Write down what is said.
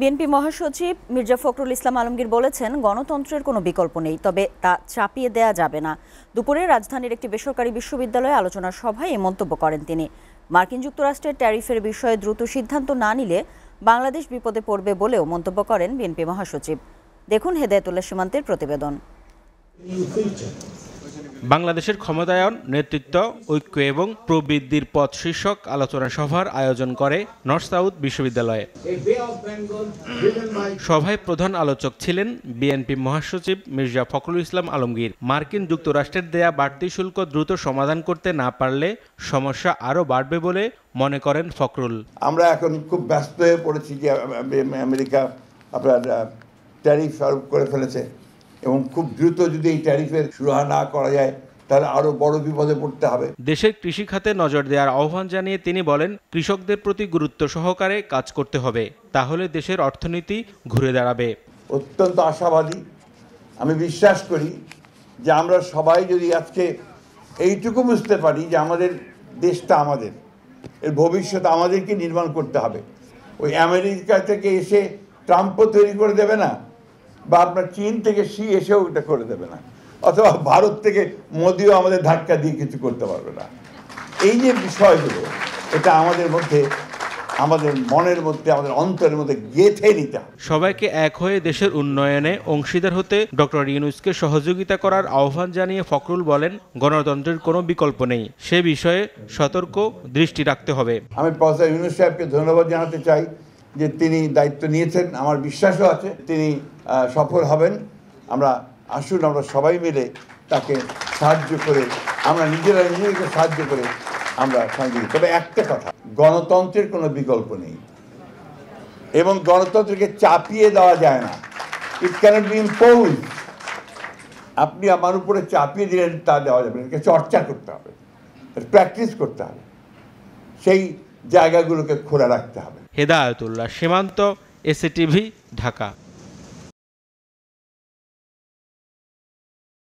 BNP মহাসচিব মির্জা ফখরুল ইসলাম আলমগীর বলেছেন, গণতন্ত্রের কোনো বিকল্প নেই, তবে তা চাপিয়ে দেয়া যাবে না। দুপুরে রাজধানীর একটি বেসরকারি বিশ্ববিদ্যালয়ে আলোচনা সভায় এই মন্তব্য করেন তিনি। মার্কিন যুক্তরাষ্ট্রের ট্যারিফের বিষয়ে দ্রুত সিদ্ধান্ত না নিলে বাংলাদেশ বিপদে পড়বে বলেও মন্তব্য করেন বিএনপি মহাসচিব। দেখুন হেদায়েতুল্লাহ সীমান্তের প্রতিবেদন। বাংলাদেশের ক্ষমতায়ন, নেতৃত্ব, ঐক্য এবং প্রবৃদ্ধির পথ শীর্ষক আলোচনা সভার আয়োজন করে নর্থ সাউথ বিশ্ববিদ্যালয়ে। সভায় প্রধান আলোচক ছিলেন বিএনপি মহাসচিব মির্জা ফখরুল ইসলাম আলমগীর। মার্কিন যুক্তরাষ্ট্রের দেয়া বাড়তি শুল্ক দ্রুত সমাধান করতে না পারলে সমস্যা আরও বাড়বে বলে মনে করেন ফখরুল। আমরা এখন খুব ব্যস্ত হয়ে পড়েছি যে আমেরিকা আপনার ট্যারিফ আরোপ করে ফেলেছে এবং খুব দ্রুত যদি এই ট্যারিফের সুরাহা না করা যায় তাহলে আরো বড় বিপদে পড়তে হবে। দেশের কৃষি খাতে নজর দেওয়ার আহ্বান জানিয়ে তিনি বলেন, কৃষকদের প্রতি গুরুত্ব সহকারে কাজ করতে হবে, তাহলে দেশের অর্থনীতি ঘুরে দাঁড়াবে। অত্যন্ত আশাবাদী। আমি বিশ্বাস করি যে আমরা সবাই যদি আজকে এইটুকু বুঝতে পারি যে আমাদের দেশটা আমাদের, এর ভবিষ্যৎ আমাদেরকে নির্মাণ করতে হবে। ওই আমেরিকা থেকে এসে ট্রাম্পও তৈরি করে দেবে না, বা আপনার চীন থেকে শি এসেও এটা করে দেবে না, অথবা ভারত থেকে মোদিও আমাদের ধাক্কা দিয়ে কিছু করতে পারবে না। এই যে বিষয়গুলো, এটা আমাদের মধ্যে, আমাদের মনের মধ্যে, আমাদের অন্তরের মধ্যে গেঁথে নিতে হবে। সবাইকে এক হয়ে দেশের উন্নয়নে অংশীদার হতে ডক্টর ইউনূসকে সহযোগিতা করার আহ্বান জানিয়ে ফখরুল বলেন, গণতন্ত্রের কোনো বিকল্প নেই, সে বিষয়ে সতর্ক দৃষ্টি রাখতে হবে। আমি প্রফেসর ইউনূস সাহেবকে ধন্যবাদ জানাতে চাই যে তিনি দায়িত্ব নিয়েছেন। আমার বিশ্বাসও আছে তিনি সফল হবেন। আসুন আমরা সবাই মিলে তাকে সাহায্য করে, আমরা নিজেদেরকে সাহায্য করে আমরা সহযোগী। তবে একটা কথা, গণতন্ত্রের কোনো বিকল্প নেই এবং গণতন্ত্রকে চাপিয়ে দেওয়া যায় না। ইট ক্যানট বি ইম্পোজড। আপনি আমার উপরে চাপিয়ে দিলেন তা দেওয়া যাবে না। চর্চা করতে হবে, প্র্যাকটিস করতে হবে, সেই জায়গাগুলোকে খোলা রাখতে হবে। হেদায়েতুল্লাহ সীমান্ত, এসএটিভি, ঢাকা।